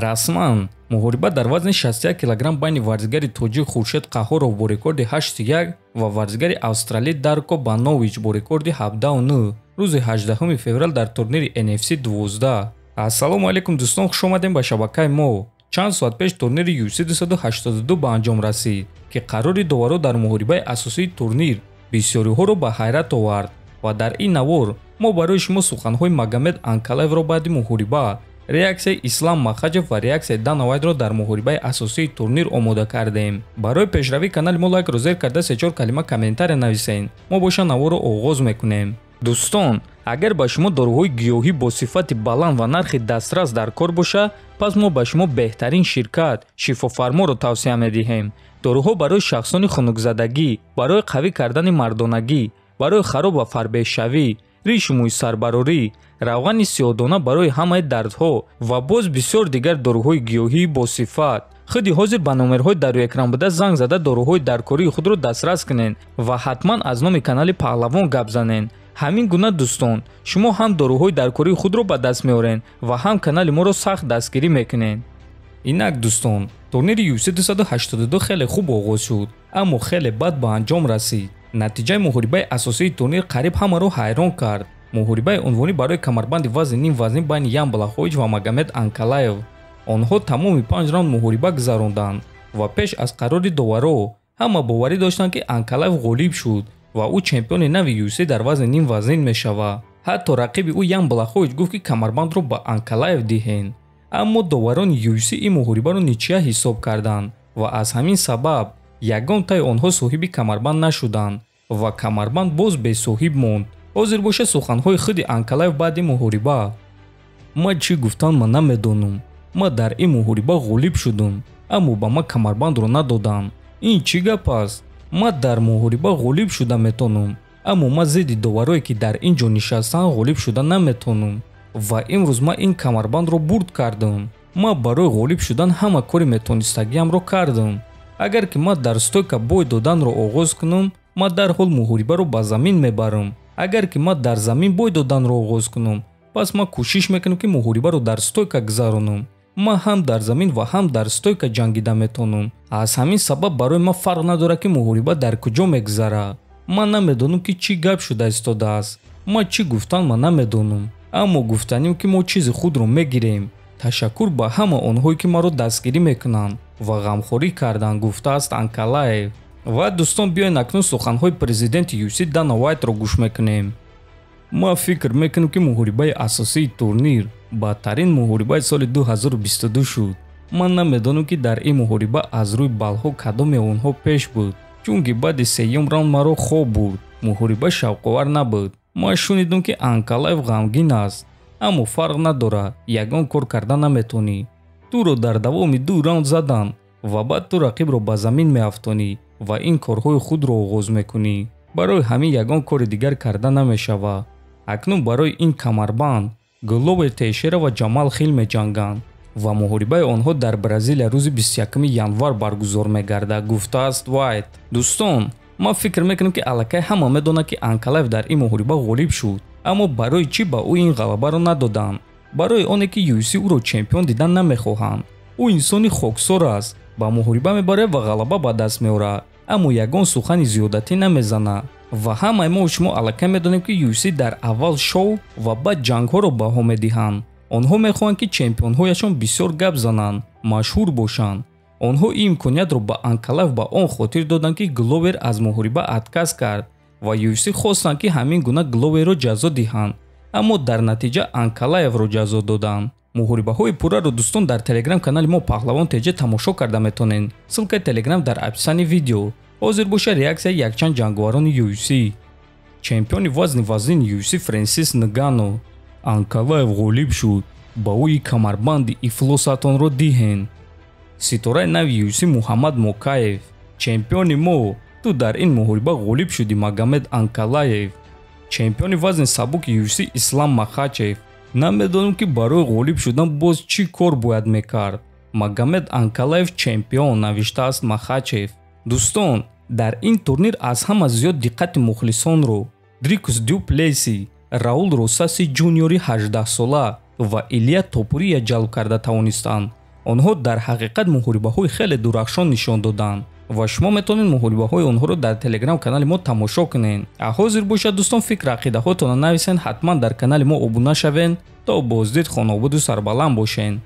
расман муҳориба дар вазни 61 кг байни варзигари тоҷик хуршед қаҳоров бо рекорди 8-1 ва варзигари австралӣ дарко банович бо рекорди 17-9 рӯзи 18 феврал дар турнири NFC 12. ассалому алайкум дӯстон, хуш омадем ба шабакаи мо. чанд соат пеш турнири UFC 282 ба анҷом расид ки қарори доваро дар муҳорибаи асосии турнир бисёриҳоро ба ҳайрат овард ва дар ин навор мо барои шумо суханҳои Магомед Анкалаевро баъди муҳориба, реаксияи Ислам Махачев ва реаксияи Дана Вайтро дар муҳорибаи асосии турнир омода кардем. Барои пешравии канали мо лайк розер карда 3-4 калима комментария нависен. Мо боша наворро оғоз мекунем. дӯстон, агар ба шумо доруҳои гиёҳӣ бо сифати баланд ва нархи дастрас дар кор боша, пас мо ба шумо беҳтарин ширкат Шифофарморо тавсия медиҳем. доруҳо барои шахсони хунукзадагӣ, барои қавӣ кардани мардонагӣ, барои хароб ва фарбеҳшавӣ, риши мӯи сарбарорӣ, равғани сиёҳдона барои ҳамаи дардҳо ва боз бисёр дигар доруҳои гиёҳии босифат. худи ҳозир ба номерҳои дар рӯи экран буда занг зада доруҳои даркории худро дастрас кунед ва ҳатман аз номи канали Паҳлавон гап занед. ҳамин гуна дӯстон, шумо ҳам доруҳои даркории худро ба даст меоред ва ҳам канали моро сахт дастгирӣ мекунед. инак дӯстон, турнири UFC 282 хеле хуб оғоз шуд, аммо хеле бад ба анҷом расид. натиҷаи муҳорибаи асосии турнир қариб ҳамаро ҳайрон кард. муҳорибаи унвонӣ барои камарбанди вазни ним вазнин байни Ян Блахович ва Магомед Анкалаев. онҳо тамоми 5 раунд муҳориба гузаронданд ва пеш аз қарори доваро ҳама боварӣ доштанд ки Анкалаев ғолиб шуд ва ӯ чемпиони нави UFC дар вазни ним вазнин мешавад. ҳатто рақиби ӯ Ян Блахович гуфт ки камарбандро ба Анкалаев диҳен. аммо доварони UFC ин муҳорибаро ничия ҳисоб карданд ва аз ҳамин сабаб ягон таи онҳо соҳиби камарбанд нашуданд ва камарбанд боз бесоҳиб монд. ҳозир боша суханҳои худи Анкалаев баъди муҳориба. ман чӣ гуфтам ман намедонам. ман дар ин муҳориба ғолиб шудам, аммо ба ман камарбандро надоданд. ин чӣ гап аст? ман дар муҳориба ғолиб шуда метонам, аммо ман зидди доварое ки дар ин ҷо нишастаанд ғолиб шуда наметонам ва имрӯз ман ин камарбандро бурд кардам. ман барои ғолиб шудан ҳама кори метонистагиамро кардам. агар ки ман дар стойка бой доданро оғоз кунам, ман дарҳол муҳорибаро ба замин мебарам. агар ки ман дар замин бой доданро оғоз кунам, пас ман кӯшиш мекунам ки муҳорибаро дар стойка гузаронам. ман ҳам дар замин ва ҳам дар стойка ҷангида метонам. аз ҳамин сабаб барои ман фарқ надорад ки муҳориба дар куҷо мегузарад. ман намедонам ки чӣ гап шуда истодааст. ман чӣ гуфтан ман намедонам, аммо гуфтанем ки мо чизи худро мегирем. ташаккур ба ҳама онҳое ки маро дастгирӣ мекунанд ва ғамхорӣ карданд, гуфтааст Анкалаев. ва дӯстон, биёед акнун суханҳои президенти UFC Дана Вайтро гӯш мекунем. ман фикр мекунам ки муҳорибаи асосии турнир бадтарин муҳорибаи соли 2022 шуд. ман намедонам ки дар ин муҳориба аз рӯи балҳо кадоме онҳо пеш буд, чунки баъди сеюм раунд маро хоб бурд. муҳориба шавқовар набуд. ман шунидам ки Анкалаев ғамгин аст, аммо фарқ надорад, ягон кор карда наметонӣ. туро дар давоми 2 раунд задан ва баъд ту рақибро ба замин меафтонӣ ва ин корҳои худро оғоз мекунӣ. барои ҳамин ягон кори дигар карда намешавад. акнун барои ин камарбанд Гловер Тейшера ва Ҷамал Хил меҷанганд ва муҳорибаи онҳо дар Бразилия рӯзи 21 январ баргузор мегардад, гуфтааст Вайт. дӯстон, ман фикр мекунам ки аллакай ҳама медонад ки Анкалаев дар ин муҳориба ғолиб шуд, аммо барои чӣ ба ӯ ин ғалабаро надоданд? барои оне ки UFC ӯро чемпион дидан намехоҳанд. ӯ инсони хоксор аст, ба муҳориба мебарад ва ғалаба ба даст меорад, аммо ягон сухани зиёдатӣ намезанад. ва ҳамаи мо шумо аллакай медонем ки UFC дар аввал шоу ва баъд ҷангҳоро баҳо медиҳанд. онҳо мехоҳанд ки чемпионҳояшон бисёр гап зананд, машҳур бошанд. онҳо ин имкониятро ба Анкалаев ба он хотир доданд ки Гловер аз муҳориба отказ кард ва UFC хостанд ки ҳамин гуна Гловерро ҷазо диҳанд, аммо дар натиҷа Анкалаевро ҷазо доданд. муҳорибаҳои пурраро дӯстон дар телеграм канали мо Паҳлавон TG тамошо карда метонед. ссилкаи телеграм дар описани видео. ҳозир боша реаксияи якчанд ҷанговарони UFC. чемпиони вазни вазнин UFC Фрэнсис Нгану. Анкалаев ғолиб шуд, ба ӯи камарбанди ифлосатонро диҳен. ситораи нави UFC Муҳаммад Мокаев. чемпиони мо, ту дар ин муҳориба ғолиб шуди Магомед Анкалаев. чемпиони вазни сабуки UFC Ислам Махачев. намедонам ки барои ғолиб шудан боз чӣ кор бояд мекард. Магомед Анкалаев чемпион, навиштааст Махачев. дӯстон, дар ин турнир аз ҳама зиёд диққати мухлисонро Дрикус Дю Плейси, Раул Росаси ҷуниори 18 сола ва Илия Топурия ҷалб карда тавонистанд онҳо дар ҳақиқат муҳорибаҳои хеле дурахшон нишон доданд ва шумо метавонед муҳорибаҳои онҳоро дар телеграм канали мо тамошо кунед. ҳозир бошад дӯстон, фикр ақидаҳоятонро нависен, ҳатман дар канали мо обуна шавен то боздид хонобуду сарбаланд бошен.